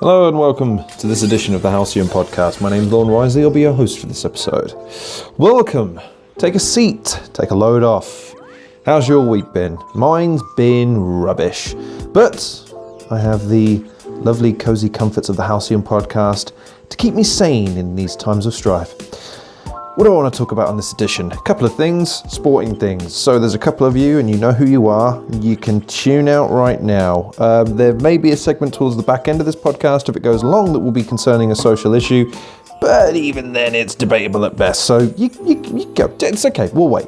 Hello and welcome to this edition of the Halcyon podcast. My name's Lorne Risley, I'll be your host for this episode. Welcome! Take a seat, take a load off. How's your week been? Mine's been rubbish. But I have the lovely cozy comforts of the Halcyon podcast to keep me sane in these times of strife. What do I want to talk about on this edition? A couple of things, sporting things. So there's a couple of you and you know who you are. You can tune out right now. There may be a segment towards the back end of this podcast if it goes long that will be concerning a social issue. But even then it's debatable at best. So you go. It's okay. We'll wait.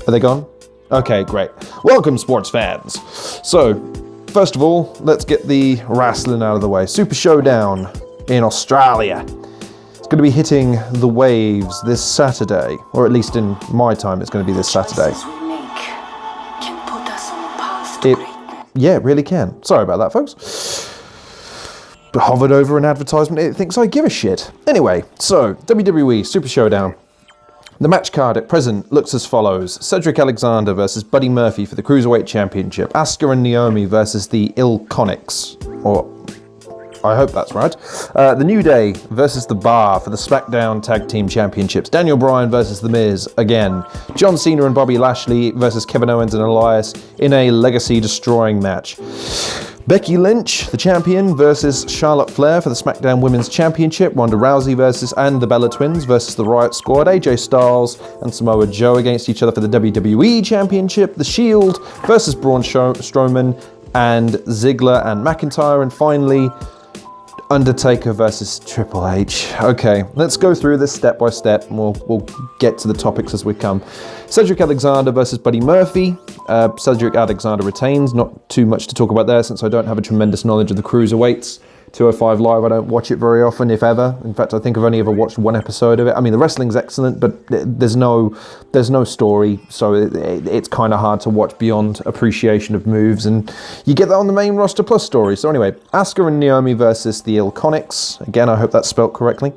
Are they gone? Okay, great. Welcome, sports fans. So, first of all, let's get the wrestling out of the way. Super Showdown in Australia. It's going to be hitting the waves this Saturday, or at least in my time, it's going to be this Saturday. It really can. Sorry about that, folks. Hovered over an advertisement, it thinks I give a shit. Anyway, so WWE Super Showdown. The match card at present looks as follows. Cedric Alexander versus Buddy Murphy for the Cruiserweight Championship. Asuka and Naomi versus the Iconics, or I hope that's right. The New Day versus The Bar for the SmackDown Tag Team Championships. Daniel Bryan versus The Miz again. John Cena and Bobby Lashley versus Kevin Owens and Elias in a legacy-destroying match. Becky Lynch, the champion, versus Charlotte Flair for the SmackDown Women's Championship. Ronda Rousey and the Bella Twins versus the Riot Squad. AJ Styles and Samoa Joe against each other for the WWE Championship. The Shield versus Braun Strowman and Ziggler and McIntyre. And finally, Undertaker versus Triple H. Okay, let's go through this step by step and we'll get to the topics as we come. Cedric Alexander versus Buddy Murphy. Cedric Alexander retains. Not too much to talk about there since I don't have a tremendous knowledge of the cruiserweights. 205 Live, I don't watch it very often, if ever. In fact, I think I've only ever watched one episode of it. I mean, the wrestling's excellent, but there's no story, so it's kind of hard to watch beyond appreciation of moves, and you get that on the main roster plus story. So anyway, Asuka and Naomi versus the Iconics. Again, I hope that's spelt correctly.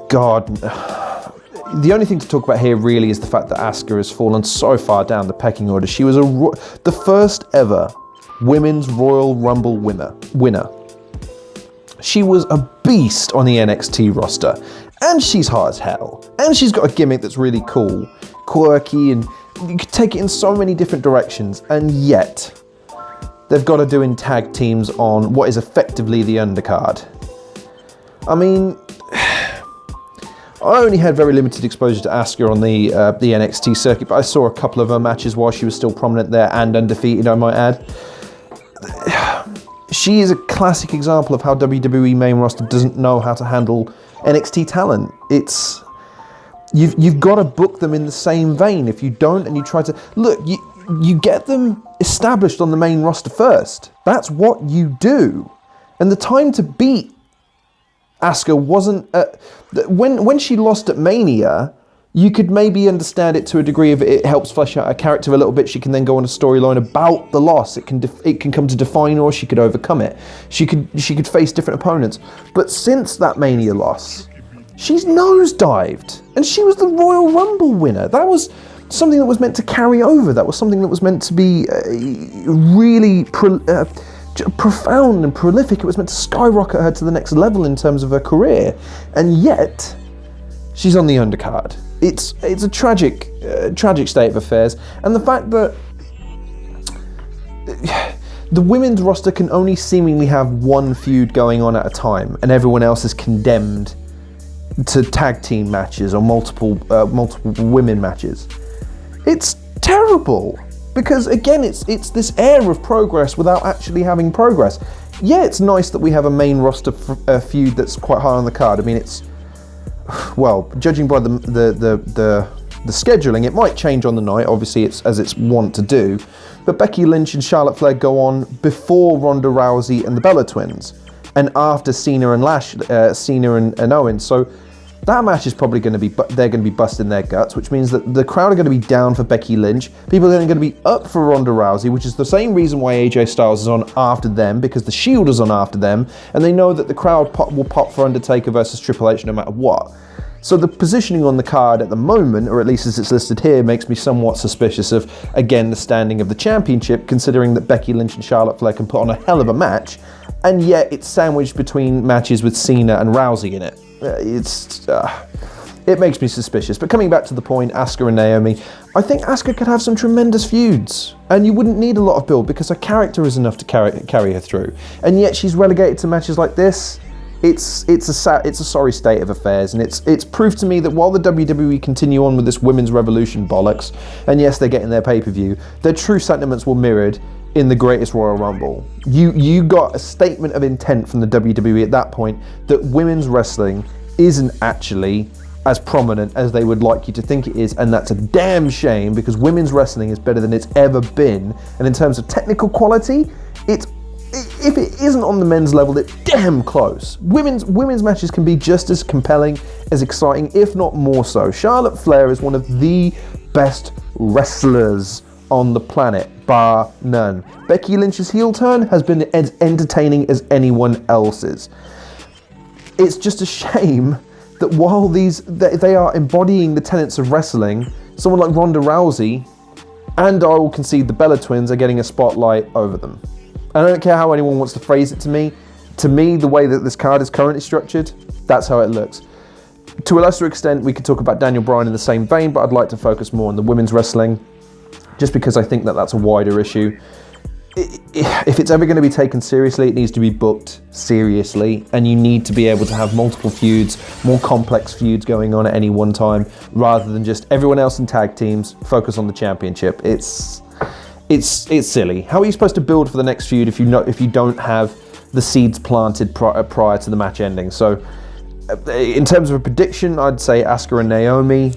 God, the only thing to talk about here really is the fact that Asuka has fallen so far down the pecking order. She was the first ever Women's Royal Rumble winner. She was a beast on the NXT roster, and she's hot as hell, and she's got a gimmick that's really cool, quirky, and you could take it in so many different directions, and yet they've got to do in tag teams on what is effectively the undercard. I mean, I only had very limited exposure to Asuka on the NXT circuit, but I saw a couple of her matches while she was still prominent there and undefeated, I might add. She is a classic example of how WWE main roster doesn't know how to handle NXT talent. It's you've got to book them in the same vein. If you don't, and you try to look, you get them established on the main roster first. That's what you do. And the time to beat Asuka wasn't when she lost at Mania. You could maybe understand it to a degree if it helps flesh out her character a little bit. She can then go on a storyline about the loss. It can come to define her, or she could overcome it. She could face different opponents. But since that Mania loss, she's nosedived, and she was the Royal Rumble winner. That was something that was meant to carry over. That was something that was meant to be really profound and prolific. It was meant to skyrocket her to the next level in terms of her career, and yet she's on the undercard. It's a tragic state of affairs, and the fact that the women's roster can only seemingly have one feud going on at a time, and everyone else is condemned to tag team matches or multiple women matches. It's terrible, because again, it's this air of progress without actually having progress. Yeah, it's nice that we have a main roster feud that's quite high on the card. I mean, it's, well, judging by the scheduling, it might change on the night. Obviously, it's as it's wont to do. But Becky Lynch and Charlotte Flair go on before Ronda Rousey and the Bella Twins. and after Cena and Owens. So that match is probably going to be, they're going to be busting their guts, which means that the crowd are going to be down for Becky Lynch. People are going to be up for Ronda Rousey, which is the same reason why AJ Styles is on after them, because the Shield is on after them, and they know that the crowd will pop for Undertaker versus Triple H no matter what. So the positioning on the card at the moment, or at least as it's listed here, makes me somewhat suspicious of, again, the standing of the championship, considering that Becky Lynch and Charlotte Flair can put on a hell of a match, and yet it's sandwiched between matches with Cena and Rousey in it. It makes me suspicious. But coming back to the point, Asuka and Naomi, I think Asuka could have some tremendous feuds, and you wouldn't need a lot of build because her character is enough to carry her through. And yet she's relegated to matches like this. It's a sorry state of affairs, and it's proof to me that while the WWE continue on with this women's revolution bollocks, and yes, they're getting their pay-per-view, their true sentiments were mirrored in the Greatest Royal Rumble. You got a statement of intent from the WWE at that point that women's wrestling isn't actually as prominent as they would like you to think it is, and that's a damn shame, because women's wrestling is better than it's ever been, and in terms of technical quality, if it isn't on the men's level, it's damn close. Women's matches can be just as compelling, as exciting, if not more so. Charlotte Flair is one of the best wrestlers on the planet, bar none. Becky Lynch's heel turn has been as entertaining as anyone else's. It's just a shame that while they are embodying the tenets of wrestling, someone like Ronda Rousey, and I will concede the Bella Twins, are getting a spotlight over them. I don't care how anyone wants to phrase it to me. To me, the way that this card is currently structured, that's how it looks. To a lesser extent, we could talk about Daniel Bryan in the same vein, but I'd like to focus more on the women's wrestling, just because I think that that's a wider issue. If it's ever going to be taken seriously, it needs to be booked seriously, and you need to be able to have multiple feuds, more complex feuds going on at any one time, rather than just everyone else in tag teams focus on the championship. It's silly. How are you supposed to build for the next feud if you don't have the seeds planted prior to the match ending? So, in terms of a prediction, I'd say Asuka and Naomi,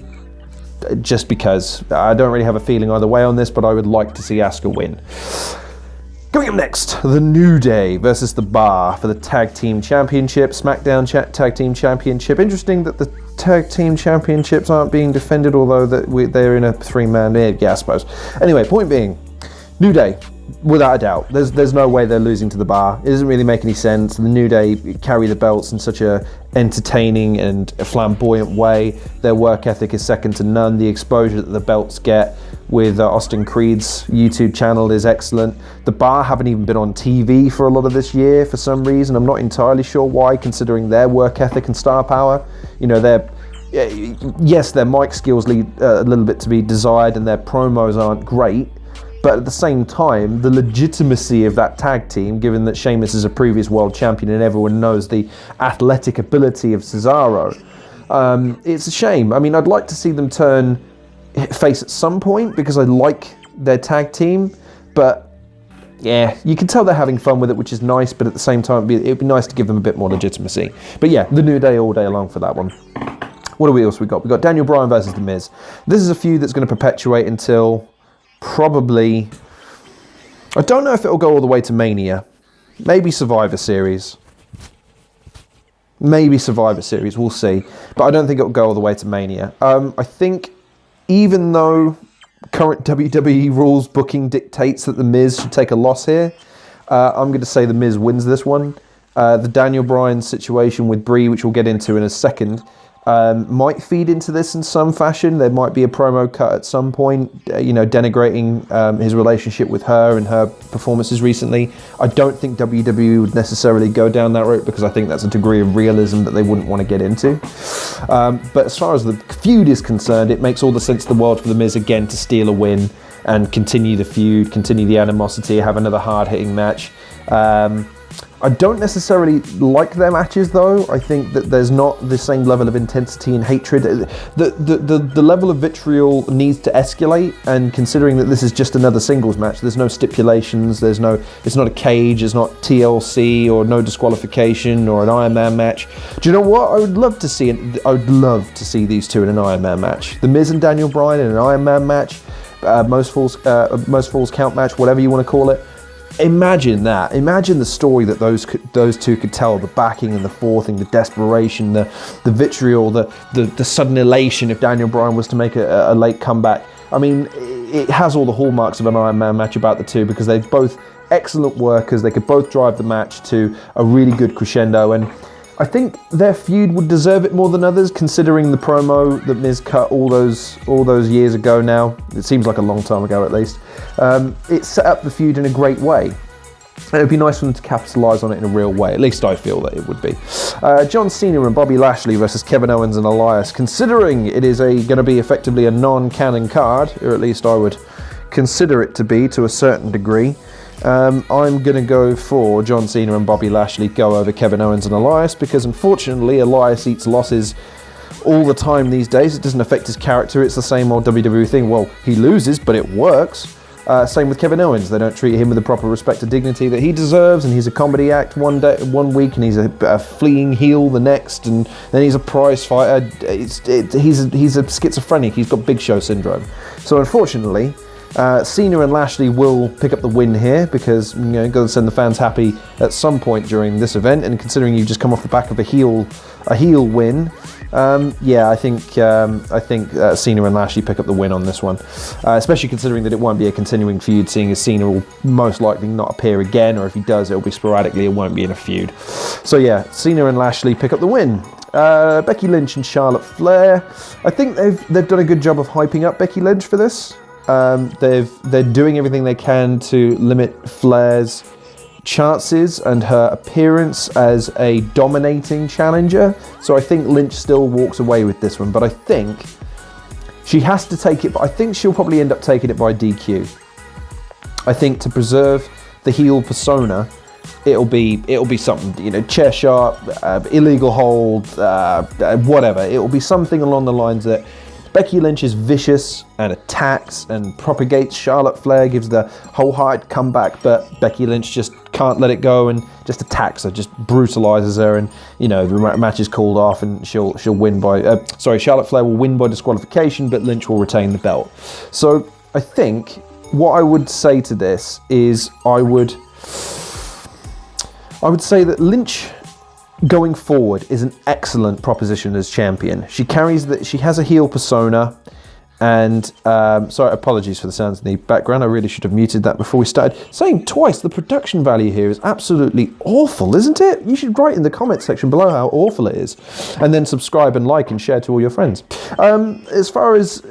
just because I don't really have a feeling either way on this, but I would like to see Asuka win. Going up next, The New Day versus The Bar for the Tag Team Championship, SmackDown Tag Team Championship. Interesting that the Tag Team Championships aren't being defended, although they're in a three-man, yeah, I suppose. Anyway, point being, New Day, without a doubt. There's no way they're losing to The Bar. It doesn't really make any sense. The New Day carry the belts in such a entertaining and a flamboyant way. Their work ethic is second to none. The exposure that the belts get with Austin Creed's YouTube channel is excellent. The Bar haven't even been on TV for a lot of this year for some reason. I'm not entirely sure why, considering their work ethic and star power. You know, yes, their mic skills leave a little bit to be desired, and their promos aren't great. But at the same time, the legitimacy of that tag team, given that Sheamus is a previous world champion and everyone knows the athletic ability of Cesaro, it's a shame. I mean, I'd like to see them turn face at some point because I like their tag team, but yeah, you can tell they're having fun with it, which is nice, but at the same time, it'd be nice to give them a bit more legitimacy. But yeah, The New Day all day long for that one. What else we got? We got Daniel Bryan versus The Miz. This is a feud that's going to perpetuate until probably, I don't know if it'll go all the way to Mania. Maybe Survivor Series. We'll see. But I don't think it'll go all the way to Mania. I think even though current WWE rules booking dictates that The Miz should take a loss here, I'm going to say The Miz wins this one. The Daniel Bryan situation with Brie, which we'll get into in a second, might feed into this in some fashion. There might be a promo cut at some point, denigrating his relationship with her and her performances recently. I don't think WWE would necessarily go down that route because I think that's a degree of realism that they wouldn't want to get into. But as far as the feud is concerned, it makes all the sense in the world for The Miz again to steal a win and continue the feud, continue the animosity, have another hard-hitting match. I don't necessarily like their matches, though. I think that there's not the same level of intensity and hatred. The level of vitriol needs to escalate, and considering that this is just another singles match, there's no stipulations, it's not a cage, it's not TLC or no disqualification or an Iron Man match. Do you know what? I would love to see these two in an Iron Man match. The Miz and Daniel Bryan in an Iron Man match, most falls count match, whatever you want to call it. Imagine that. Imagine the story that those two could tell, the backing and the forthing, the desperation, the vitriol, the sudden elation if Daniel Bryan was to make a late comeback. I mean, it has all the hallmarks of an Iron Man match about the two, because they're both excellent workers. They could both drive the match to a really good crescendo, and I think their feud would deserve it more than others, considering the promo that Miz cut all those years ago now. It seems like a long time ago, at least. It set up the feud in a great way. It would be nice for them to capitalise on it in a real way. At least I feel that it would be. John Cena and Bobby Lashley versus Kevin Owens and Elias. Considering it is going to be effectively a non-canon card, or at least I would consider it to be to a certain degree, I'm going to go for John Cena and Bobby Lashley go over Kevin Owens and Elias, because unfortunately Elias eats losses all the time these days. It doesn't affect his character. It's the same old WWE thing. Well, he loses, but it works. Same with Kevin Owens. They don't treat him with the proper respect and dignity that he deserves, and he's a comedy act one week, and he's a fleeing heel the next, and then he's a prize fighter. He's a schizophrenic. He's got Big Show syndrome. So unfortunately, Cena and Lashley will pick up the win here, because got to send the fans happy at some point during this event. And considering you just come off the back of a heel win, I think Cena and Lashley pick up the win on this one, especially considering that it won't be a continuing feud, seeing as Cena will most likely not appear again, or if he does, it'll be sporadically. It won't be in a feud. So yeah, Cena and Lashley pick up the win. Becky Lynch and Charlotte Flair. I think they've done a good job of hyping up Becky Lynch for this. They're doing everything they can to limit Flair's chances and her appearance as a dominating challenger. So I think Lynch still walks away with this one, but I think she has to take it. I think she'll probably end up taking it by DQ. I think to preserve the heel persona, it'll be something, chair shot, illegal hold, whatever. It will be something along the lines that Becky Lynch is vicious and attacks and propagates. Charlotte Flair gives the wholehearted comeback, but Becky Lynch just can't let it go and just attacks her, just brutalizes her, and the match is called off, and she'll win by. Charlotte Flair will win by disqualification, but Lynch will retain the belt. So I think what I would say to this is I would say that Lynch, going forward, is an excellent proposition as champion. She has a heel persona, and apologies for the sounds in the background. I really should have muted that before we started. Saying twice, the production value here is absolutely awful, isn't it? You should write in the comment section below how awful it is, and then subscribe and like and share to all your friends. As far as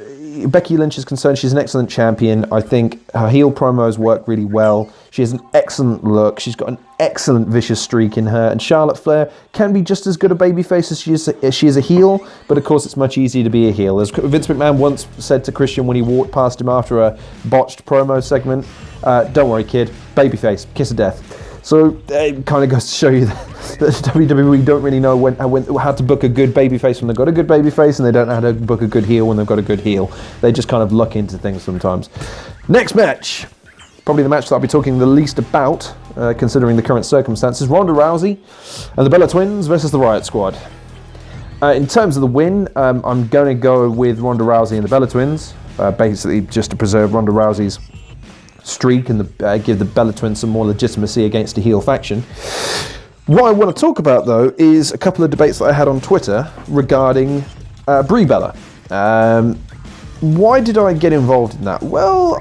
Becky Lynch is concerned, she's an excellent champion. I think her heel promos work really well. She has an excellent look. She's got an excellent vicious streak in her. And Charlotte Flair can be just as good a babyface as she is a heel, but of course it's much easier to be a heel. As Vince McMahon once said to Christian when he walked past him after a botched promo segment, don't worry kid, babyface, kiss of death. So it kind of goes to show you that WWE don't really know how to book a good babyface when they've got a good babyface, and they don't know how to book a good heel when they've got a good heel. They just kind of luck into things sometimes. Next match, probably the match that I'll be talking the least about, considering the current circumstances. Ronda Rousey and the Bella Twins versus the Riot Squad. In terms of the win, I'm going to go with Ronda Rousey and the Bella Twins, basically just to preserve Ronda Rousey's streak and give the Bella Twins some more legitimacy against a heel faction. What I want to talk about, though, is a couple of debates that I had on Twitter regarding Brie Bella. Why did I get involved in that? Well,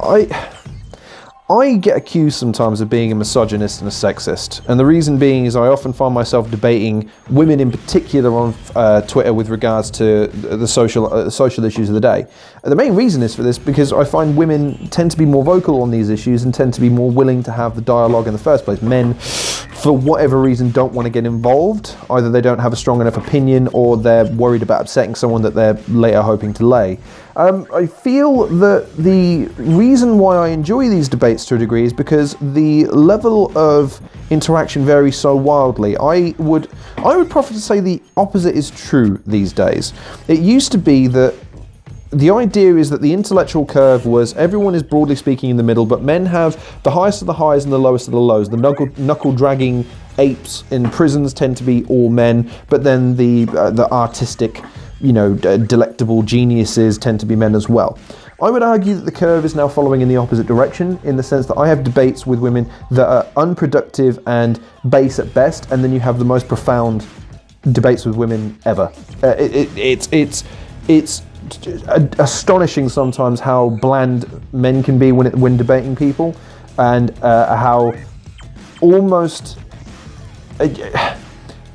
I get accused sometimes of being a misogynist and a sexist, and the reason being is I often find myself debating women in particular on Twitter with regards to the social issues of the day. And the main reason is for this because I find women tend to be more vocal on these issues and tend to be more willing to have the dialogue in the first place. Men, for whatever reason, don't want to get involved. Either they don't have a strong enough opinion, or they're worried about upsetting someone that they're later hoping to lay. I feel that the reason why I enjoy these debates to a degree is because the level of interaction varies so wildly. I would prefer to say the opposite is true these days. It used to be that the idea is that the intellectual curve was everyone is broadly speaking in the middle, but men have the highest of the highs and the lowest of the lows. The knuckle-dragging apes in prisons tend to be all men, but then the artistic, delectable geniuses tend to be men as well. I would argue that the curve is now following in the opposite direction, in the sense that I have debates with women that are unproductive and base at best, and then you have the most profound debates with women ever. It's astonishing sometimes how bland men can be when debating people, and how almost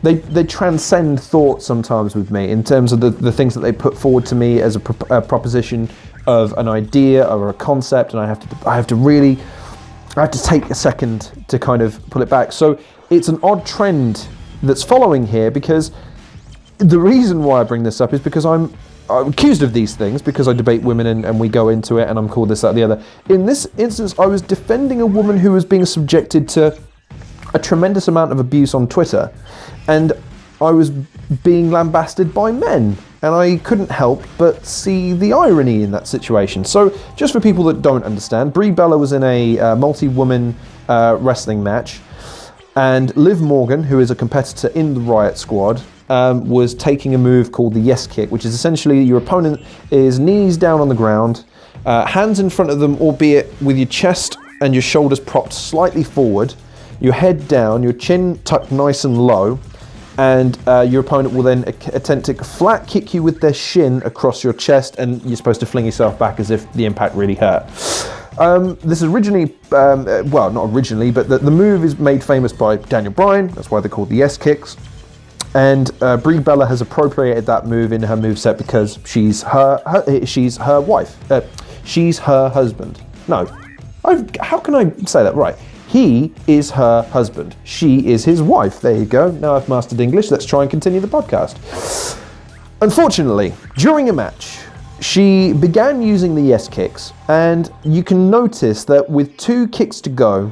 they transcend thought sometimes with me in terms of the things that they put forward to me as a proposition of an idea or a concept, and I have to take a second to kind of pull it back. So it's an odd trend that's following here, because the reason why I bring this up is because I'm accused of these things because I debate women and we go into it and I'm called this, that, the other. In this instance, I was defending a woman who was being subjected to a tremendous amount of abuse on Twitter, and I was being lambasted by men, and I couldn't help but see the irony in that situation. So just for people that don't understand, Brie Bella was in a multi-woman wrestling match, and Liv Morgan, who is a competitor in the Riot Squad, was taking a move called the yes kick, which is essentially your opponent is knees down on the ground, hands in front of them, albeit with your chest and your shoulders propped slightly forward, your head down, your chin tucked nice and low, and your opponent will then attempt to flat kick you with their shin across your chest, and you're supposed to fling yourself back as if the impact really hurt. This is originally, well, not originally, but the move is made famous by Daniel Bryan. That's why they're called the yes kicks. And Brie Bella has appropriated that move in her moveset because she's her wife. She's her husband. No, how can I say that right? He is her husband. She is his wife. There you go. Now I've mastered English. Let's try and continue the podcast. Unfortunately, during a match, she began using the yes kicks, and you can notice that with 2 kicks to go,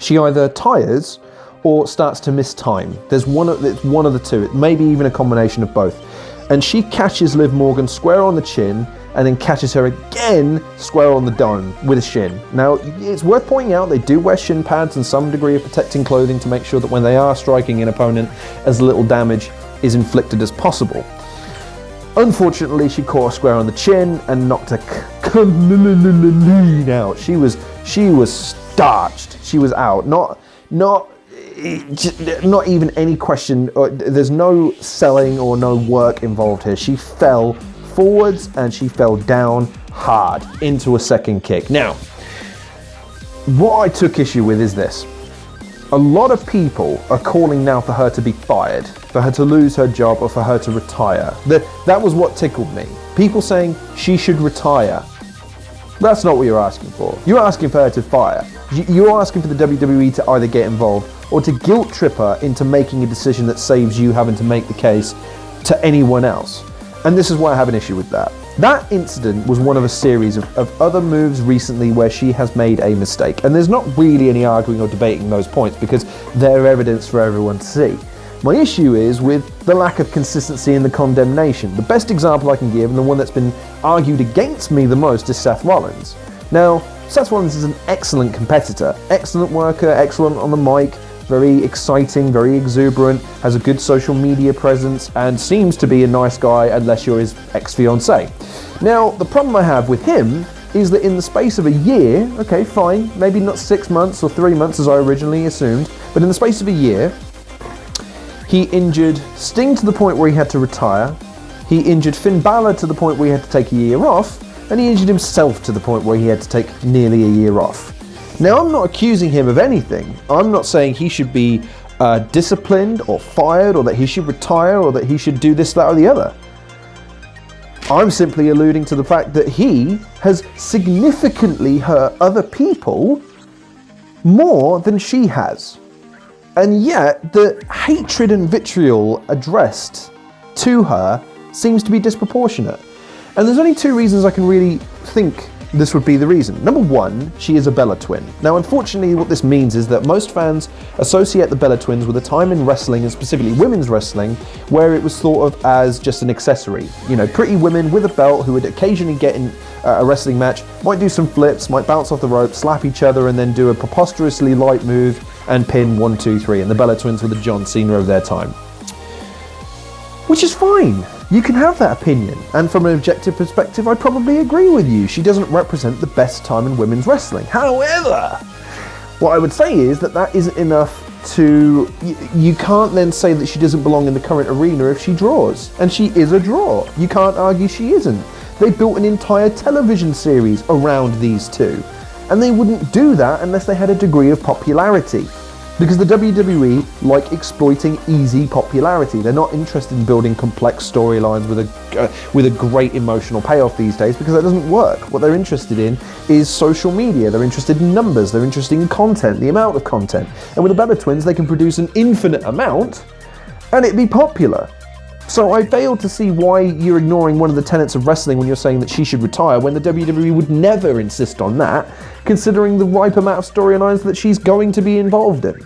she either tires or starts to miss time. It's one of the two, maybe even a combination of both. And she catches Liv Morgan square on the chin, and then catches her again square on the dome with a shin. Now, it's worth pointing out they do wear shin pads and some degree of protecting clothing to make sure that when they are striking an opponent, as little damage is inflicted as possible. Unfortunately, she caught her square on the chin and knocked her clean out. She was starched. She was out. Not even any question. There's no selling or no work involved here. She fell forwards and she fell down hard into a second kick. Now, what I took issue with is this. A lot of people are calling now for her to be fired, for her to lose her job, or for her to retire. That was what tickled me. People saying she should retire. That's not what you're asking for. You're asking for her to fire. You're asking for the WWE to either get involved or to guilt trip her into making a decision that saves you having to make the case to anyone else. And this is why I have an issue with that. That incident was one of a series of other moves recently where she has made a mistake. And there's not really any arguing or debating those points because they're evidence for everyone to see. My issue is with the lack of consistency in the condemnation. The best example I can give, and the one that's been argued against me the most, is Seth Rollins. Now, Seth Rollins is an excellent competitor, excellent worker, excellent on the mic, very exciting, very exuberant, has a good social media presence, and seems to be a nice guy unless you're his ex-fiancée. Now, the problem I have with him is that in the space of a year, okay, fine, maybe not 6 months or 3 months as I originally assumed, but in the space of a year, he injured Sting to the point where he had to retire, he injured Finn Balor to the point where he had to take a year off, and he injured himself to the point where he had to take nearly a year off. Now, I'm not accusing him of anything. I'm not saying he should be disciplined or fired or that he should retire or that he should do this, that or the other. I'm simply alluding to the fact that he has significantly hurt other people more than she has. And yet, the hatred and vitriol addressed to her seems to be disproportionate. And there's only 2 reasons I can really think this would be the reason. Number 1, she is a Bella twin. Now, unfortunately, what this means is that most fans associate the Bella twins with a time in wrestling, and specifically women's wrestling, where it was thought of as just an accessory. You know, pretty women with a belt who would occasionally get in a wrestling match, might do some flips, might bounce off the rope, slap each other, and then do a preposterously light move and pin 1, 2, 3. And the Bella twins were the John Cena of their time. Which is fine. You can have that opinion, and from an objective perspective, I probably agree with you. She doesn't represent the best time in women's wrestling. However, what I would say is that isn't enough to... You can't then say that she doesn't belong in the current arena if she draws. And she is a draw. You can't argue she isn't. They built an entire television series around these two. And they wouldn't do that unless they had a degree of popularity. Because the WWE like exploiting easy popularity. They're not interested in building complex storylines with a great emotional payoff these days, because that doesn't work. What they're interested in is social media. They're interested in numbers. They're interested in content, the amount of content. And with the Bella Twins, they can produce an infinite amount and it'd be popular. So I fail to see why you're ignoring one of the tenets of wrestling when you're saying that she should retire, when the WWE would never insist on that, considering the ripe amount of storylines that she's going to be involved in.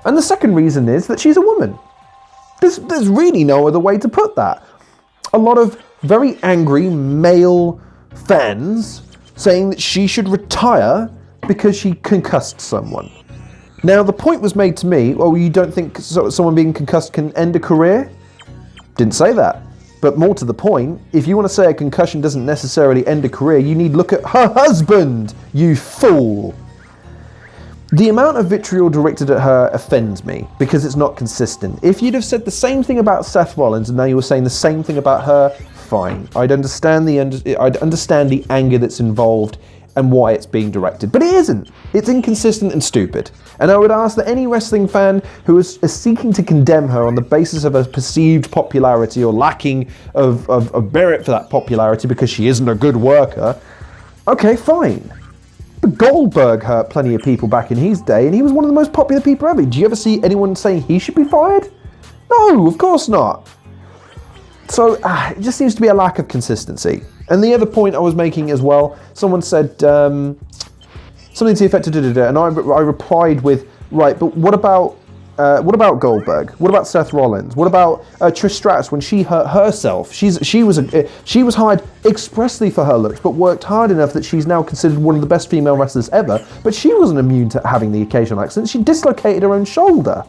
And the second reason is that she's a woman. There's really no other way to put that. A lot of very angry male fans saying that she should retire because she concussed someone. Now, the point was made to me, well, you don't think someone being concussed can end a career? Didn't say that. But more to the point, if you want to say a concussion doesn't necessarily end a career, you need to look at her husband, you fool. The amount of vitriol directed at her offends me because it's not consistent. If you'd have said the same thing about Seth Rollins and now you were saying the same thing about her, fine. I'd understand the anger that's involved and why it's being directed. But it isn't. It's inconsistent and stupid. And I would ask that any wrestling fan who is seeking to condemn her on the basis of a perceived popularity or lacking of merit for that popularity because she isn't a good worker, okay, fine. But Goldberg hurt plenty of people back in his day, and he was one of the most popular people ever. Do you ever see anyone saying he should be fired? No, of course not. So it just seems to be a lack of consistency. And the other point I was making as well, someone said something to the effect of and I replied with, right, but what about Goldberg? What about Seth Rollins? What about Trish Stratus when she hurt herself? She was hired expressly for her looks, but worked hard enough that she's now considered one of the best female wrestlers ever. But she wasn't immune to having the occasional accident. She dislocated her own shoulder.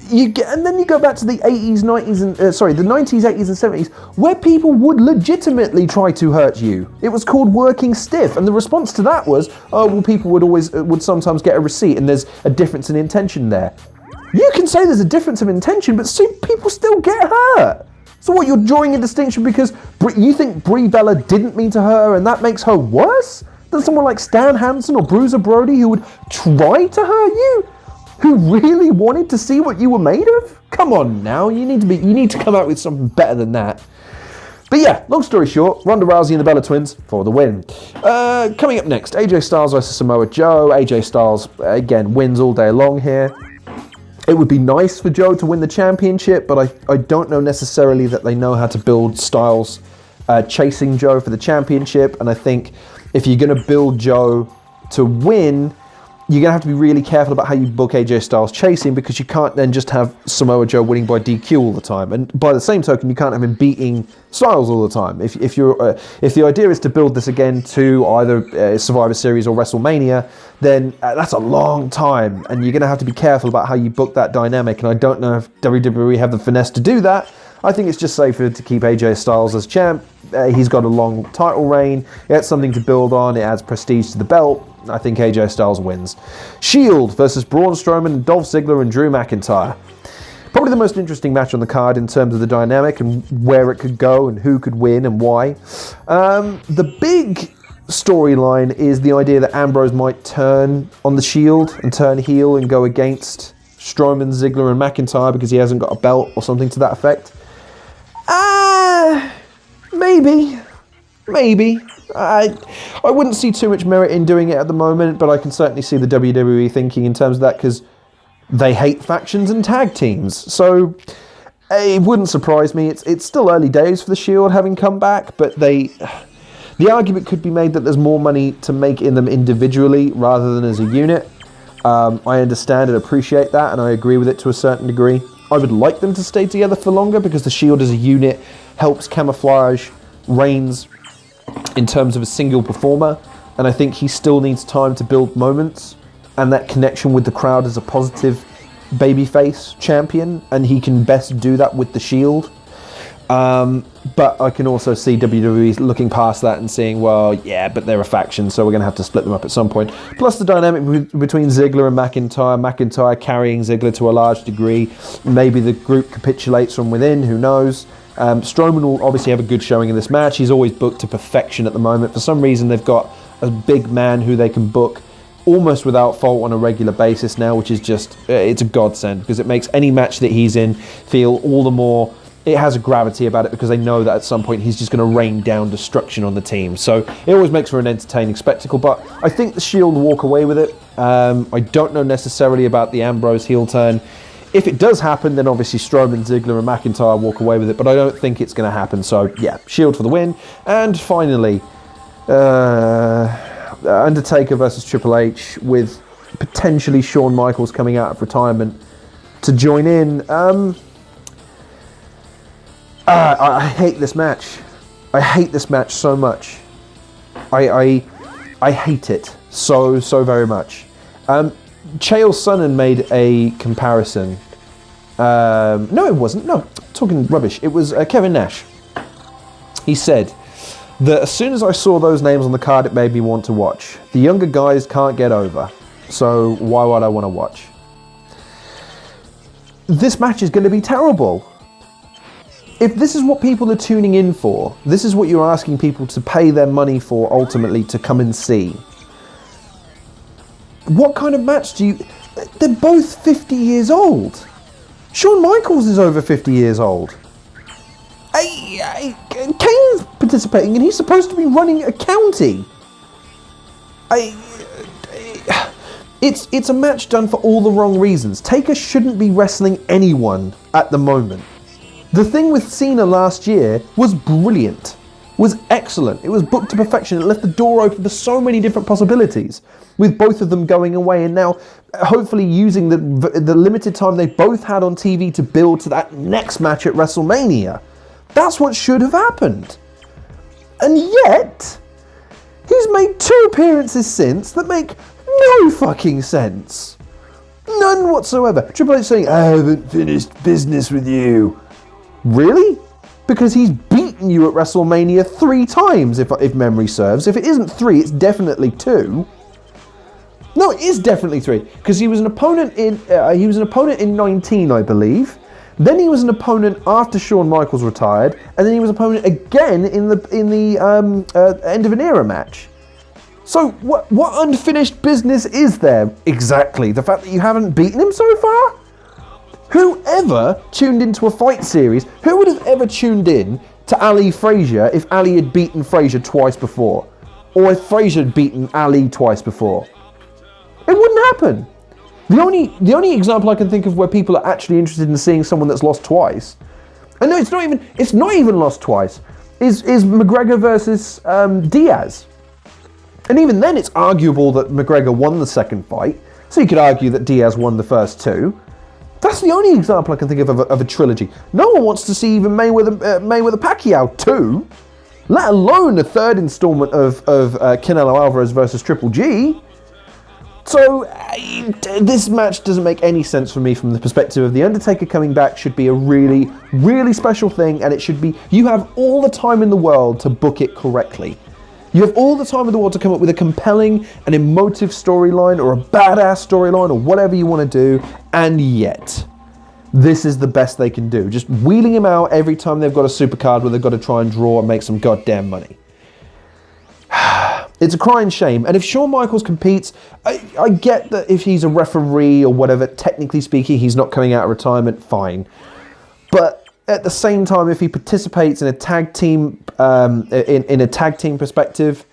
And then you go back to the 80s, 90s, and the 90s, 80s, and 70s, where people would legitimately try to hurt you. It was called working stiff, and the response to that was, oh, well, people would sometimes get a receipt, and there's a difference in intention there. You can say there's a difference of intention, but people still get hurt. So what, you're drawing a distinction because you think Brie Bella didn't mean to hurt her, and that makes her worse than someone like Stan Hansen or Bruiser Brody who would try to hurt you? Who really wanted to see what you were made of? Come on now, you need to come out with something better than that. But yeah, long story short, Ronda Rousey and the Bella Twins for the win. Coming up next, AJ Styles versus Samoa Joe. AJ Styles, again, wins all day long here. It would be nice for Joe to win the championship, but I don't know necessarily that they know how to build Styles chasing Joe for the championship. And I think if you're going to build Joe to win, you're going to have to be really careful about how you book AJ Styles chasing, because you can't then just have Samoa Joe winning by DQ all the time. And by the same token, you can't have him beating Styles all the time. If the idea is to build this again to either Survivor Series or WrestleMania, then that's a long time. And you're going to have to be careful about how you book that dynamic. And I don't know if WWE have the finesse to do that. I think it's just safer to keep AJ Styles as champ. He's got a long title reign. It's something to build on. It adds prestige to the belt. I think AJ Styles wins. Shield versus Braun Strowman, Dolph Ziggler, and Drew McIntyre. Probably the most interesting match on the card in terms of the dynamic and where it could go and who could win and why. The big storyline is the idea that Ambrose might turn on the Shield and turn heel and go against Strowman, Ziggler, and McIntyre because he hasn't got a belt or something to that effect. Maybe. I wouldn't see too much merit in doing it at the moment, but I can certainly see the WWE thinking in terms of that, because they hate factions and tag teams. So it wouldn't surprise me. It's still early days for the Shield having come back, but the argument could be made that there's more money to make in them individually rather than as a unit. I understand and appreciate that, and I agree with it to a certain degree. I would like them to stay together for longer, because the Shield as a unit helps camouflage Reigns in terms of a single performer, and I think he still needs time to build moments and that connection with the crowd as a positive babyface champion, and he can best do that with the Shield. But I can also see WWE looking past that and seeing, well, yeah, but they're a faction, so we're going to have to split them up at some point. Plus the dynamic between Ziggler and McIntyre carrying Ziggler to a large degree. Maybe the group capitulates from within, who knows. Strowman will obviously have a good showing in this match. He's always booked to perfection at the moment. For some reason, they've got a big man who they can book almost without fault on a regular basis now, which is just, it's a godsend, because it makes any match that he's in feel all the more, it has a gravity about it, because they know that at some point he's just going to rain down destruction on the team. So it always makes for an entertaining spectacle, but I think the Shield will walk away with it. I don't know necessarily about the Ambrose heel turn. If it does happen, then obviously Strowman, Ziggler and McIntyre walk away with it, but I don't think it's going to happen. So yeah, Shield for the win. And finally, Undertaker versus Triple H, with potentially Shawn Michaels coming out of retirement to join in. I hate this match. I hate this match so much. I hate it so very much. Chael Sonnen made a comparison. No, it wasn't. No, talking rubbish. It was Kevin Nash. He said that as soon as I saw those names on the card, it made me want to watch. The younger guys can't get over, so why would I want to watch? This match is going to be terrible. If this is what people are tuning in for, this is what you're asking people to pay their money for ultimately to come and see. What kind of match do you... They're both 50 years old. Shawn Michaels is over 50 years old. Kane's participating and he's supposed to be running a county. It's a match done for all the wrong reasons. Taker shouldn't be wrestling anyone at the moment. The thing with Cena last year was brilliant, was excellent. It was booked to perfection. It left the door open for so many different possibilities, with both of them going away and now hopefully using the limited time they both had on TV to build to that next match at WrestleMania. That's what should have happened. And yet, he's made 2 appearances since that make no fucking sense. None whatsoever. Triple H saying, I haven't finished business with you. Really? Because he's beaten you at WrestleMania 3 times, if memory serves. If it isn't 3, it's definitely 2. No, it is definitely 3, because he was an opponent in 19, I believe. Then he was an opponent after Shawn Michaels retired, and then he was an opponent again in the end of an era match. So what unfinished business is there exactly? The fact that you haven't beaten him so far? Whoever tuned into a fight series, who would have ever tuned in to Ali Frazier if Ali had beaten Frazier twice before? Or if Frazier had beaten Ali twice before? It wouldn't happen. The only example I can think of where people are actually interested in seeing someone that's lost twice, and no, it's not even lost twice, is McGregor versus Diaz. And even then it's arguable that McGregor won the second fight, so you could argue that Diaz won the first 2. That's the only example I can think of a trilogy. No one wants to see even Mayweather Pacquiao 2, let alone a 3rd installment of Canelo Alvarez versus Triple G. So this match doesn't make any sense for me from the perspective of The Undertaker coming back should be a really, really special thing, and it should be, you have all the time in the world to book it correctly. You have all the time in the world to come up with a compelling and emotive storyline or a badass storyline or whatever you want to do, and yet this is the best they can do. Just wheeling him out every time they've got a supercard where they've got to try and draw and make some goddamn money. It's a crying shame. And if Shawn Michaels competes, I get that if he's a referee or whatever, technically speaking, he's not coming out of retirement, fine. But at the same time, if he participates in a tag team, in a tag team perspective,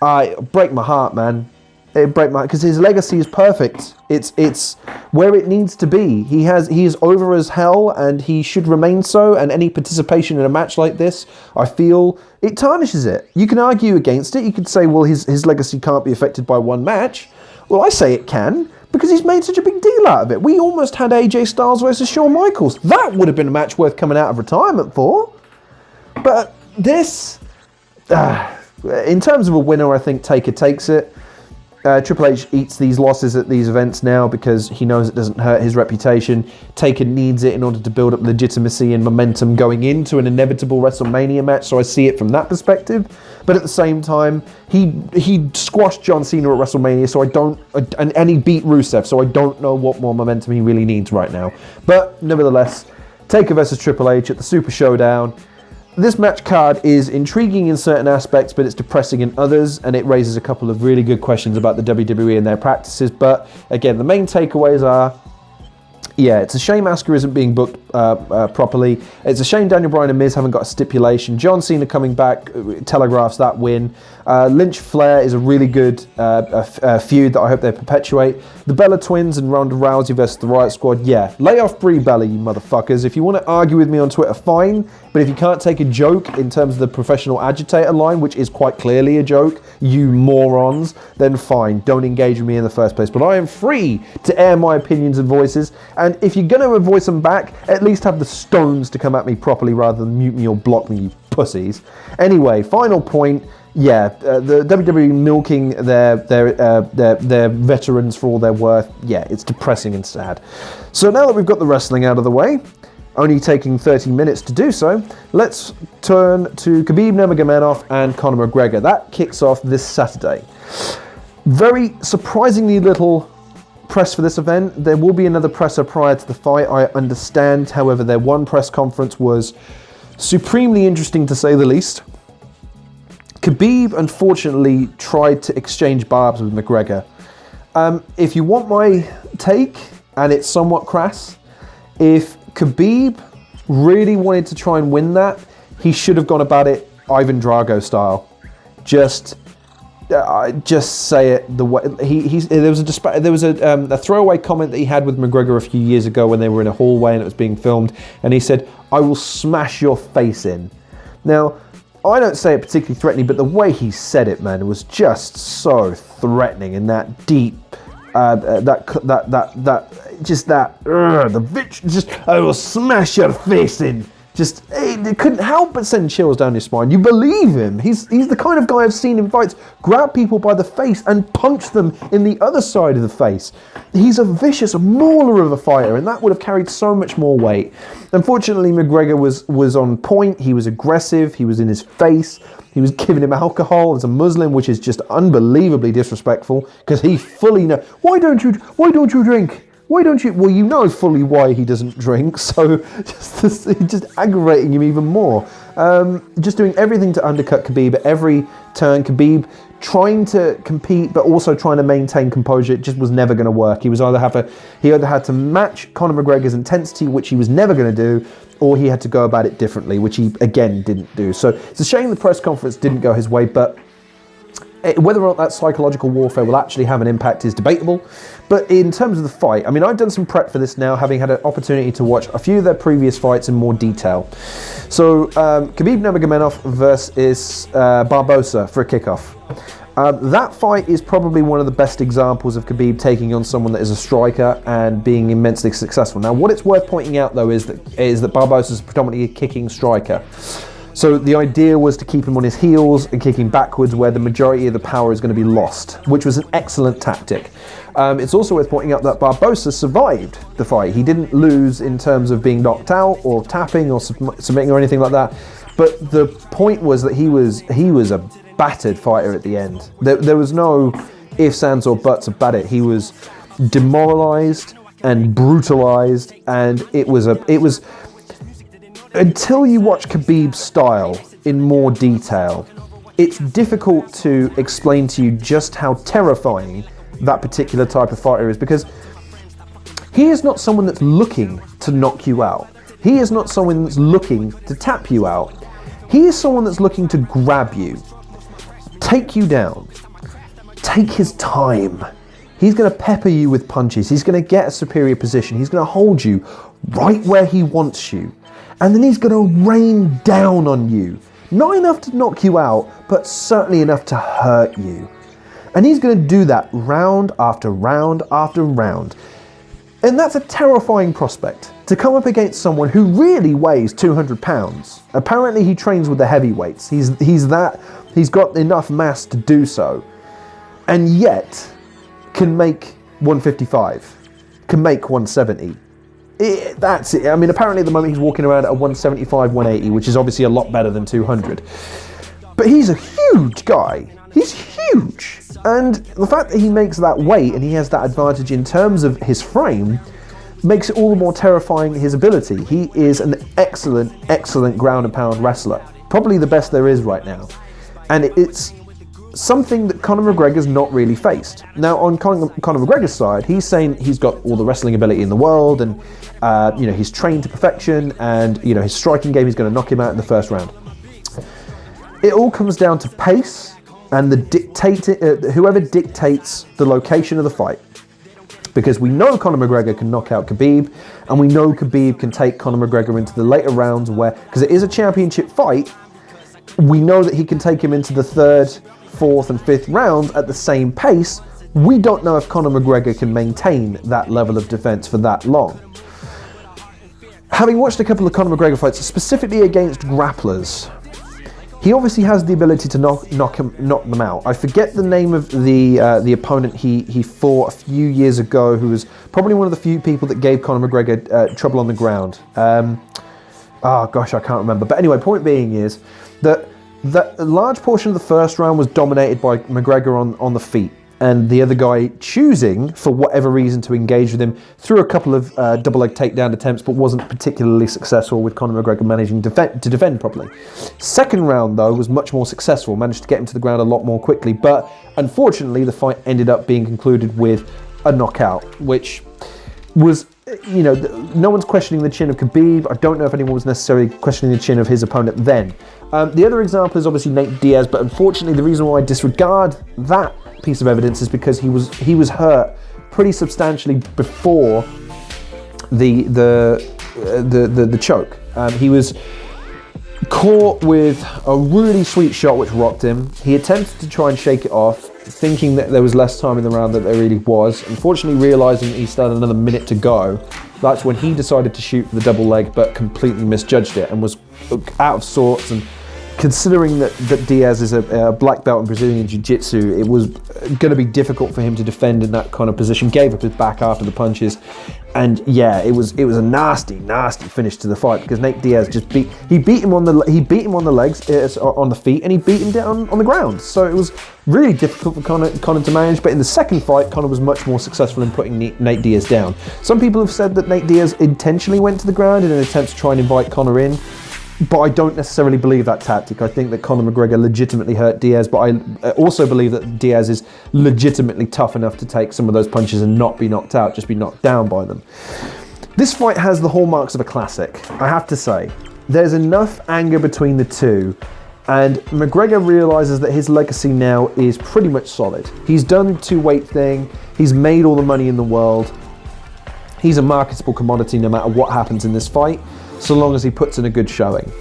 I break my heart, man. It break my, because his legacy is perfect. It's where it needs to be. He is over as hell, and he should remain so. And any participation in a match like this, I feel it tarnishes it. You can argue against it. You could say, well, his legacy can't be affected by one match. Well, I say it can, because he's made such a big deal out of it. We almost had AJ Styles versus Shawn Michaels. That would have been a match worth coming out of retirement for. But this, in terms of a winner, I think Taker takes it. Triple H eats these losses at these events now because he knows it doesn't hurt his reputation. Taker needs it in order to build up legitimacy and momentum going into an inevitable WrestleMania match, so I see it from that perspective. But at the same time, he squashed John Cena at WrestleMania, so I don't, and he beat Rusev, so I don't know what more momentum he really needs right now. But nevertheless, Taker versus Triple H at the Super Showdown. This match card is intriguing in certain aspects, but it's depressing in others, and it raises a couple of really good questions about the WWE and their practices. But again, the main takeaways are, yeah, it's a shame Asuka isn't being booked properly. It's a shame Daniel Bryan and Miz haven't got a stipulation. John Cena coming back telegraphs that win. Lynch Flair is a really good feud that I hope they perpetuate. The Bella Twins and Ronda Rousey versus the Riot Squad. Yeah, lay off Brie Bella, you motherfuckers. If you want to argue with me on Twitter, fine. But if you can't take a joke in terms of the professional agitator line, which is quite clearly a joke, you morons, then fine. Don't engage with me in the first place. But I am free to air my opinions and voices. And if you're going to voice them back, at least have the stones to come at me properly rather than mute me or block me, you pussies. Anyway, final point. Yeah, the WWE milking their veterans for all they're worth. Yeah, it's depressing and sad. So now that we've got the wrestling out of the way, only taking 30 minutes to do so, let's turn to Khabib Nurmagomedov and Conor McGregor. That kicks off this Saturday. Very surprisingly little press for this event. There will be another presser prior to the fight, I understand. However, their one press conference was supremely interesting to say the least. Khabib, unfortunately, tried to exchange barbs with McGregor. If you want my take, and it's somewhat crass, if Khabib really wanted to try and win that, he should have gone about it Ivan Drago style. Just say it the way there was a throwaway comment that he had with McGregor a few years ago when they were in a hallway and it was being filmed, and he said, "I will smash your face in." Now, I don't say it particularly threatening, but the way he said it, man, it was just so threatening and that deep, I will smash your face in. Just, it couldn't help but send chills down your spine. You believe him. He's the kind of guy I've seen in fights grab people by the face and punch them in the other side of the face. He's a vicious mauler of a fighter, and that would have carried so much more weight. Unfortunately, McGregor was on point. He was aggressive. He was in his face. He was giving him alcohol as a Muslim, which is just unbelievably disrespectful, because he fully knows, why don't you drink? Why don't you? Well, you know fully why he doesn't drink, so just aggravating him even more. Just doing everything to undercut Khabib at every turn. Khabib trying to compete, but also trying to maintain composure. It just was never going to work. He either had to match Conor McGregor's intensity, which he was never going to do, or he had to go about it differently, which he again didn't do. So it's a shame the press conference didn't go his way, but whether or not that psychological warfare will actually have an impact is debatable. But in terms of the fight, I mean, I've done some prep for this now, having had an opportunity to watch a few of their previous fights in more detail. So, Khabib Nurmagomedov versus Barbosa for a kickoff. That fight is probably one of the best examples of Khabib taking on someone that is a striker and being immensely successful. Now, what it's worth pointing out, though, is that Barbosa is predominantly a kicking striker. So the idea was to keep him on his heels and kicking backwards where the majority of the power is going to be lost, which was an excellent tactic. It's also worth pointing out that Barbosa survived the fight. He didn't lose in terms of being knocked out or tapping or submitting or anything like that. But the point was that he was a battered fighter at the end. There was no ifs, ands or buts about it. He was demoralized and brutalized, and it was until you watch Khabib's style in more detail, it's difficult to explain to you just how terrifying that particular type of fighter is, because he is not someone that's looking to knock you out. He is not someone that's looking to tap you out. He is someone that's looking to grab you, take you down, take his time. He's going to pepper you with punches. He's going to get a superior position. He's going to hold you right where he wants you. And then he's going to rain down on you. Not enough to knock you out, but certainly enough to hurt you. And he's going to do that round after round after round. And that's a terrifying prospect, to come up against someone who really weighs 200 pounds. Apparently he trains with the heavyweights. He's got enough mass to do so. And yet, can make 155, can make 170. That's it. I mean, apparently at the moment he's walking around at a 175, 180, which is obviously a lot better than 200. But he's a huge guy. He's huge. And the fact that he makes that weight and he has that advantage in terms of his frame makes it all the more terrifying, his ability. He is an excellent, excellent ground and pound wrestler. Probably the best there is right now. And it's something that Conor McGregor's not really faced. Now, on Conor McGregor's side, he's saying he's got all the wrestling ability in the world, and he's trained to perfection, and his striking game, he's going to knock him out in the first round. It all comes down to pace and whoever dictates the location of the fight. Because we know Conor McGregor can knock out Khabib, and we know Khabib can take Conor McGregor into the later rounds because it is a championship fight, we know that he can take him into the third, fourth and fifth rounds at the same pace. We don't know if Conor McGregor can maintain that level of defense for that long. Having watched a couple of Conor McGregor fights, specifically against grapplers, he obviously has the ability to knock them out. I forget the name of the opponent he fought a few years ago, who was probably one of the few people that gave Conor McGregor trouble on the ground. I can't remember. But anyway, point being is that a large portion of the first round was dominated by McGregor on the feet, and the other guy choosing, for whatever reason, to engage with him through a couple of double leg takedown attempts, but wasn't particularly successful, with Conor McGregor managing to defend properly. Second round, though, was much more successful, managed to get him to the ground a lot more quickly, but unfortunately the fight ended up being concluded with a knockout, which was, no one's questioning the chin of Khabib. I don't know if anyone was necessarily questioning the chin of his opponent then. The other example is obviously Nate Diaz, but unfortunately the reason why I disregard that piece of evidence is because he was hurt pretty substantially before the choke. He was caught with a really sweet shot which rocked him. He attempted to try and shake it off, thinking that there was less time in the round than there really was. Unfortunately, realizing he still had another minute to go, that's when he decided to shoot for the double leg, but completely misjudged it and was out of sorts. And considering that Diaz is a black belt in Brazilian Jiu-Jitsu, it was going to be difficult for him to defend in that kind of position. Gave up his back after the punches, and yeah, it was a nasty finish to the fight, because Nate Diaz just beat him on the legs, on the feet, and he beat him down on the ground. So it was really difficult for Conor to manage. But in the second fight, Conor was much more successful in putting Nate Diaz down. Some people have said that Nate Diaz intentionally went to the ground in an attempt to try and invite Conor in, but I don't necessarily believe that tactic. I think that Conor McGregor legitimately hurt Diaz, but I also believe that Diaz is legitimately tough enough to take some of those punches and not be knocked out, just be knocked down by them. This fight has the hallmarks of a classic, I have to say. There's enough anger between the two, and McGregor realizes that his legacy now is pretty much solid. He's done the two-weight thing, he's made all the money in the world, he's a marketable commodity no matter what happens in this fight, so long as he puts in a good showing.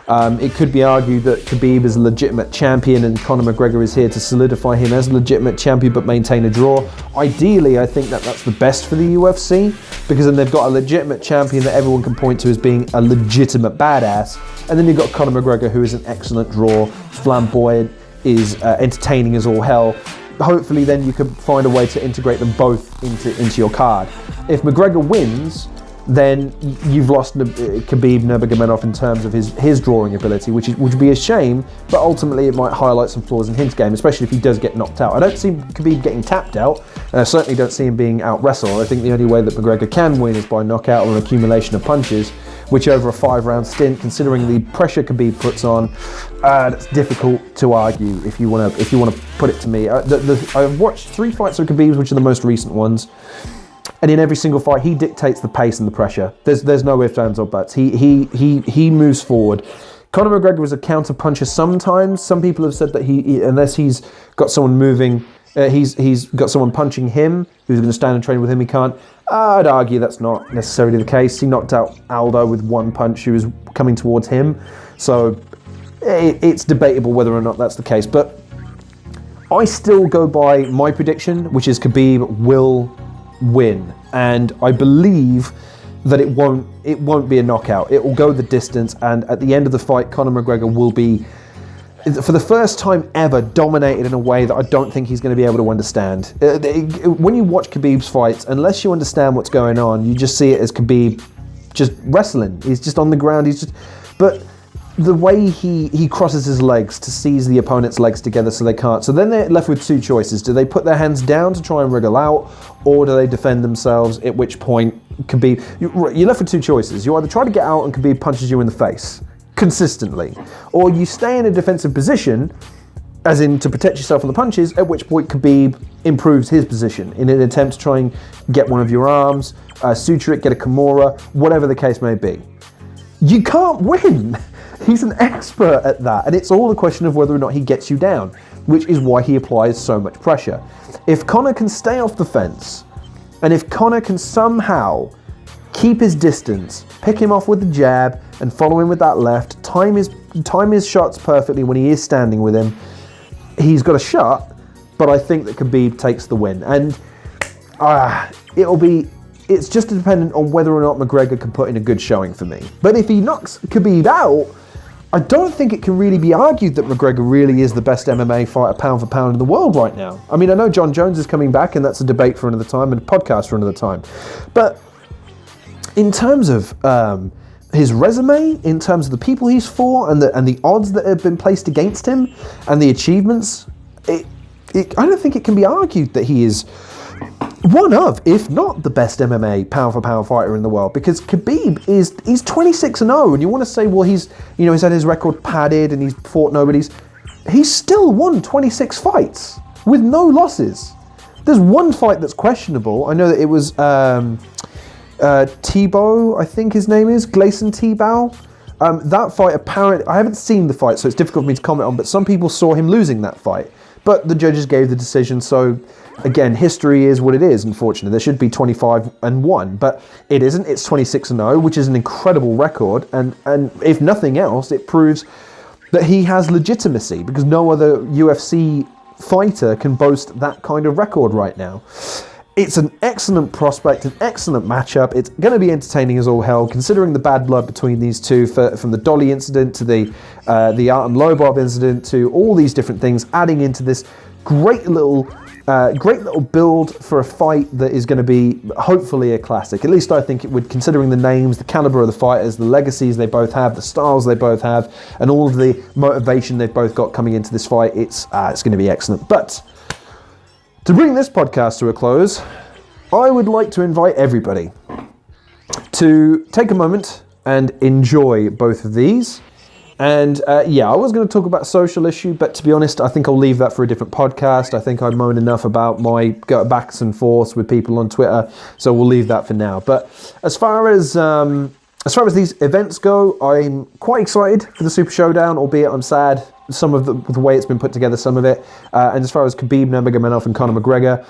It could be argued that Khabib is a legitimate champion and Conor McGregor is here to solidify him as a legitimate champion but maintain a draw. Ideally, I think that that's the best for the UFC, because then they've got a legitimate champion that everyone can point to as being a legitimate badass, and then you've got Conor McGregor, who is an excellent draw, flamboyant, is entertaining as all hell. Hopefully then you can find a way to integrate them both into your card. If McGregor wins, then you've lost Khabib Nurmagomedov in terms of his drawing ability, which would be a shame, but ultimately it might highlight some flaws in his game, especially if he does get knocked out. I don't see Khabib getting tapped out, and I certainly don't see him being out-wrestled. I think the only way that McGregor can win is by knockout or an accumulation of punches, which over a 5-round stint, considering the pressure Khabib puts on, that's difficult to argue if you want to put it to me. I've watched 3 fights of Khabib's, which are the most recent ones, and in every single fight, he dictates the pace and the pressure. There's no ifs, ands, or buts. He moves forward. Conor McGregor is a counter puncher sometimes. Some people have said that unless he's got someone moving, he's got someone punching him who's going to stand and train with him, he can't. I'd argue that's not necessarily the case. He knocked out Aldo with 1 punch who was coming towards him. So it's debatable whether or not that's the case. But I still go by my prediction, which is Khabib will win, and I believe that it won't be a knockout. It will go the distance, and at the end of the fight, Conor McGregor will be for the first time ever, dominated in a way that I don't think he's going to be able to understand. When you watch Khabib's fights, unless you understand what's going on, you just see it as Khabib just wrestling. He's just on the ground. But the way he crosses his legs to seize the opponent's legs together so they can't. So then they're left with two choices. Do they put their hands down to try and wriggle out, or do they defend themselves, at which point Khabib... You're left with two choices. You either try to get out and Khabib punches you in the face consistently, or you stay in a defensive position, as in to protect yourself from the punches, at which point Khabib improves his position in an attempt to try and get one of your arms, suture it, get a Kimura, whatever the case may be. You can't win. He's an expert at that, and it's all a question of whether or not he gets you down, which is why he applies so much pressure. If Conor can stay off the fence, and if Conor can somehow keep his distance, pick him off with the jab, and follow him with that left, time his shots perfectly when he is standing with him, he's got a shot, but I think that Khabib takes the win. And it's just dependent on whether or not McGregor can put in a good showing for me. But if he knocks Khabib out, I don't think it can really be argued that McGregor really is the best MMA fighter pound for pound in the world right now. I mean, I know John Jones is coming back, and that's a debate for another time and a podcast for another time. But in terms of his resume, in terms of the people he's fought and the odds that have been placed against him and the achievements, I don't think it can be argued that he is one of, if not the best MMA pound for pound fighter in the world, because Khabib he's 26-0, and you want to say, well, he's had his record padded and he's fought nobodies. He's still won 26 fights with no losses. There's one fight that's questionable. I know that it was Tebow, I think his name is, Gleison Tebow. That fight, apparently, I haven't seen the fight, so it's difficult for me to comment on, but some people saw him losing that fight. But the judges gave the decision, so again, history is what it is, unfortunately. There should be 25-1, but it isn't. It's 26-0, which is an incredible record, and if nothing else, it proves that he has legitimacy, because no other UFC fighter can boast that kind of record right now. It's an excellent prospect, an excellent matchup. It's going to be entertaining as all hell, considering the bad blood between these two, from the Dolly incident to the Artem Lobov incident to all these different things, adding into this great little build for a fight that is going to be hopefully a classic. At least I think it would, considering the names, the caliber of the fighters, the legacies they both have, the styles they both have, and all of the motivation they've both got coming into this fight. It's going to be excellent. But to bring this podcast to a close, I would like to invite everybody to take a moment and enjoy both of these. And I was going to talk about social issue, but to be honest, I think I'll leave that for a different podcast. I think I moan enough about my backs and forths with people on Twitter, so we'll leave that for now. But as far as these events go, I'm quite excited for the Super Showdown, albeit I'm sad some of the way it's been put together, some of it. And as far as Khabib Nurmagomedov and Conor McGregor,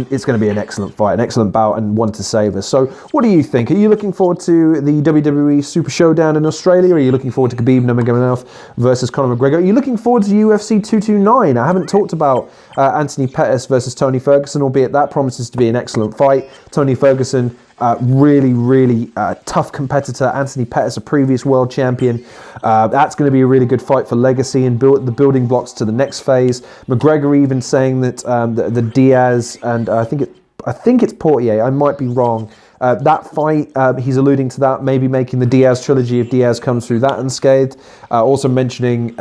it's going to be an excellent fight, an excellent bout, and one to savour. So what do you think? Are you looking forward to the WWE Super Showdown in Australia? Are you looking forward to Khabib Nurmagomedov versus Conor McGregor? Are you looking forward to UFC 229? I haven't talked about Anthony Pettis versus Tony Ferguson, albeit that promises to be an excellent fight. Tony Ferguson, really tough competitor. Anthony Pettis, a previous world champion. That's going to be a really good fight for legacy and build the building blocks to the next phase. McGregor even saying that the Diaz and I think it's Poirier, I might be wrong. That fight, he's alluding to that, maybe making the Diaz trilogy if Diaz comes through that unscathed. Also mentioning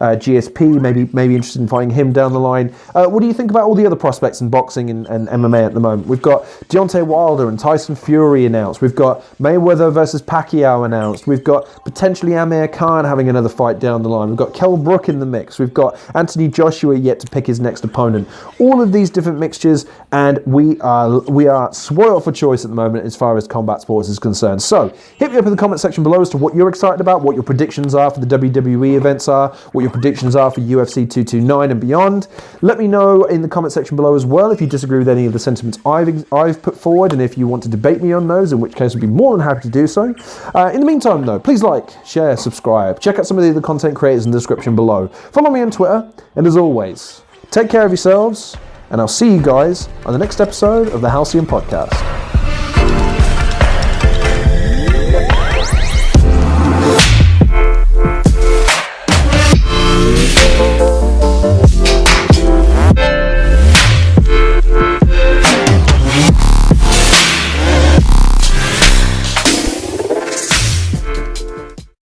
GSP, maybe interested in fighting him down the line. What do you think about all the other prospects in boxing and MMA at the moment? We've got Deontay Wilder and Tyson Fury announced. We've got Mayweather versus Pacquiao announced. We've got potentially Amir Khan having another fight down the line. We've got Kell Brook in the mix. We've got Anthony Joshua yet to pick his next opponent. All of these different mixtures, and we are spoiled for choice at the moment as far as combat sports is concerned. So hit me up in the comment section below as to what you're excited about, what your predictions are for the WWE events are, what your predictions are for UFC 229 and beyond. Let me know in the comment section below as well if you disagree with any of the sentiments I've put forward, and if you want to debate me on those, in which case I'd be more than happy to do so. In the meantime though, please like, share, subscribe, check out some of the other content creators in the description below. Follow me on Twitter, and as always, take care of yourselves, and I'll see you guys on the next episode of the Halcyon Podcast.